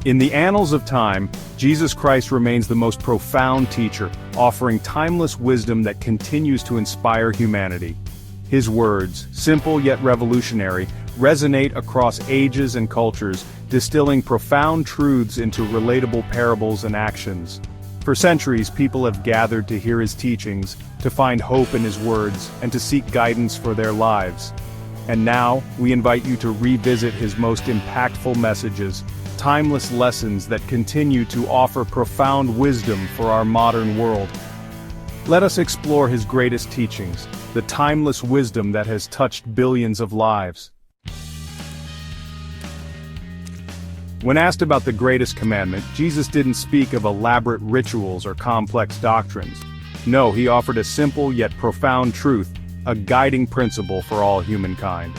In the annals of time, Jesus Christ remains the most profound teacher, offering timeless wisdom that continues to inspire humanity. His words, simple yet revolutionary, resonate across ages and cultures, distilling profound truths into relatable parables and actions. For centuries, people have gathered to hear his teachings, to find hope in his words, and to seek guidance for their lives. And now, we invite you to revisit his most impactful messages, timeless lessons that continue to offer profound wisdom for our modern world. Let us explore his greatest teachings, the timeless wisdom that has touched billions of lives. When asked about the greatest commandment, Jesus didn't speak of elaborate rituals or complex doctrines. No, he offered a simple yet profound truth, a guiding principle for all humankind.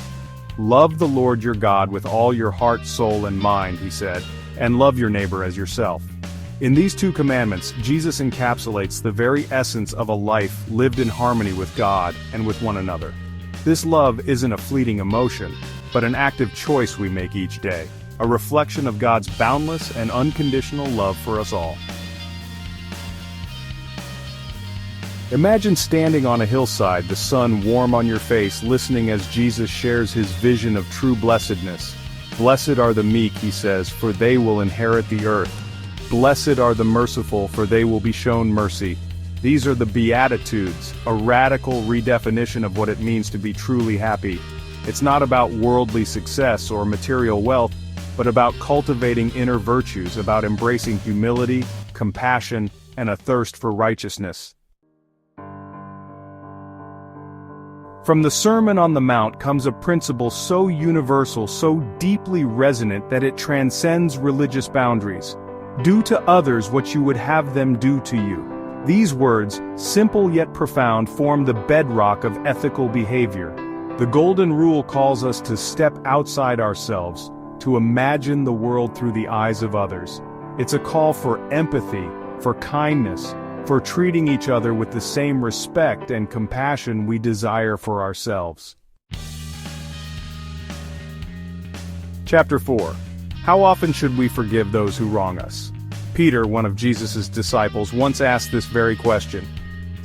Love the Lord your God with all your heart, soul, and mind, he said, and love your neighbor as yourself. In these two commandments, Jesus encapsulates the very essence of a life lived in harmony with God and with one another. This love isn't a fleeting emotion, but an active choice we make each day, a reflection of God's boundless and unconditional love for us all. Imagine standing on a hillside, the sun warm on your face, listening as Jesus shares his vision of true blessedness. Blessed are the meek, he says, for they will inherit the earth. Blessed are the merciful, for they will be shown mercy. These are the Beatitudes, a radical redefinition of what it means to be truly happy. It's not about worldly success or material wealth, but about cultivating inner virtues, about embracing humility, compassion, and a thirst for righteousness. From the Sermon on the Mount comes a principle so universal, so deeply resonant that it transcends religious boundaries. Do to others what you would have them do to you. These words, simple yet profound, form the bedrock of ethical behavior. The Golden Rule calls us to step outside ourselves, to imagine the world through the eyes of others. It's a call for empathy, for kindness, for treating each other with the same respect and compassion we desire for ourselves. Chapter 4. How often should we forgive those who wrong us? Peter, one of Jesus' disciples, once asked this very question.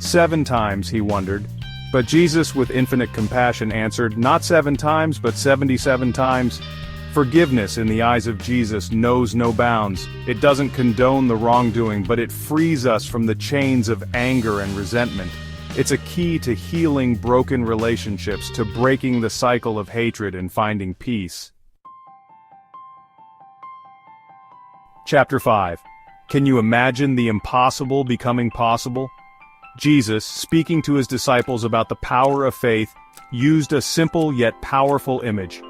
7 times, he wondered. But Jesus, with infinite compassion, answered, not 7 times, but 77 times. Forgiveness in the eyes of Jesus knows no bounds. It doesn't condone the wrongdoing, but it frees us from the chains of anger and resentment. It's a key to healing broken relationships, to breaking the cycle of hatred and finding peace. Chapter 5. Can you imagine the impossible becoming possible? Jesus, speaking to his disciples about the power of faith, used a simple yet powerful image.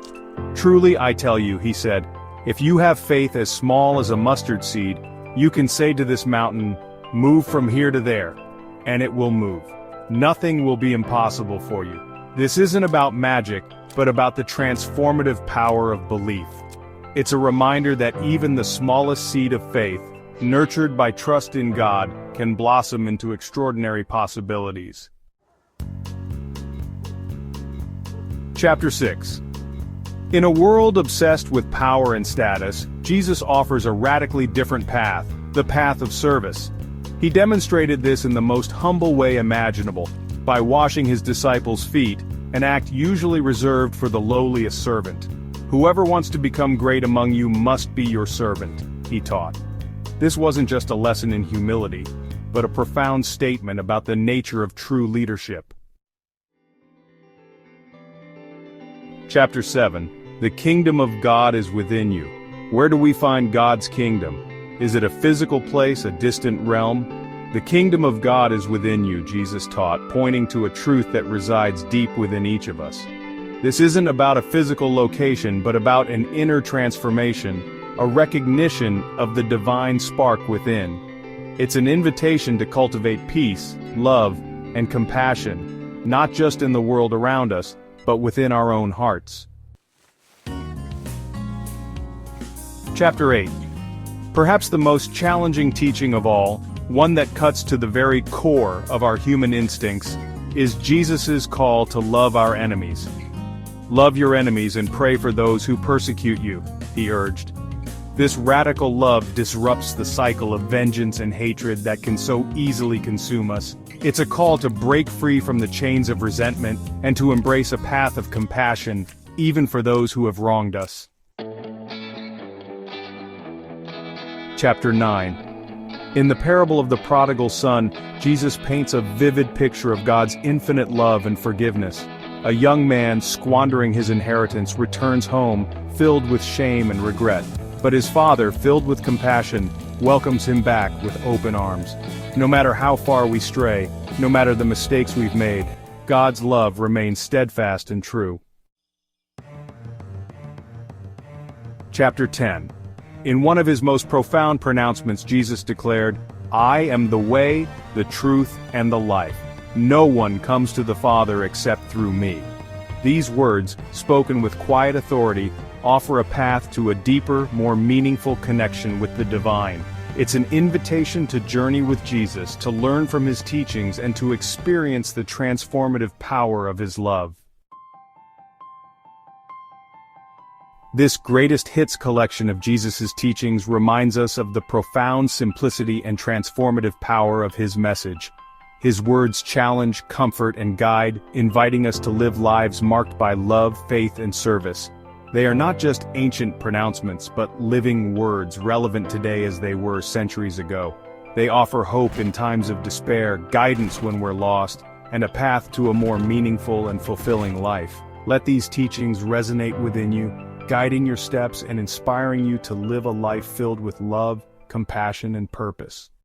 Truly I tell you, he said, if you have faith as small as a mustard seed, you can say to this mountain, move from here to there, and it will move. Nothing will be impossible for you. This isn't about magic, but about the transformative power of belief. It's a reminder that even the smallest seed of faith, nurtured by trust in God, can blossom into extraordinary possibilities. Chapter 6. In a world obsessed with power and status, Jesus offers a radically different path, the path of service. He demonstrated this in the most humble way imaginable, by washing his disciples' feet, an act usually reserved for the lowliest servant. Whoever wants to become great among you must be your servant, he taught. This wasn't just a lesson in humility, but a profound statement about the nature of true leadership. Chapter 7. The kingdom of God is within you. Where do we find God's kingdom? Is it a physical place, a distant realm? The kingdom of God is within you, Jesus taught, pointing to a truth that resides deep within each of us. This isn't about a physical location, but about an inner transformation, a recognition of the divine spark within. It's an invitation to cultivate peace, love, and compassion, not just in the world around us, but within our own hearts. Chapter 8. Perhaps the most challenging teaching of all, one that cuts to the very core of our human instincts, is Jesus' call to love our enemies. Love your enemies and pray for those who persecute you, he urged. This radical love disrupts the cycle of vengeance and hatred that can so easily consume us. It's a call to break free from the chains of resentment and to embrace a path of compassion, even for those who have wronged us. Chapter 9. In the parable of the prodigal son, Jesus paints a vivid picture of God's infinite love and forgiveness. A young man squandering his inheritance returns home, filled with shame and regret. But his father, filled with compassion, welcomes him back with open arms. No matter how far we stray, no matter the mistakes we've made, God's love remains steadfast and true. Chapter 10. In one of his most profound pronouncements, Jesus declared, "I am the way, the truth, and the life. No one comes to the Father except through me." These words, spoken with quiet authority, offer a path to a deeper, more meaningful connection with the divine. It's an invitation to journey with Jesus, to learn from his teachings, and to experience the transformative power of his love. This greatest hits collection of Jesus' teachings reminds us of the profound simplicity and transformative power of his message. His words challenge, comfort, and guide, inviting us to live lives marked by love, faith, and service. They are not just ancient pronouncements, but living words relevant today as they were centuries ago. They offer hope in times of despair, guidance when we're lost, and a path to a more meaningful and fulfilling life. Let these teachings resonate within you, guiding your steps and inspiring you to live a life filled with love, compassion, and purpose.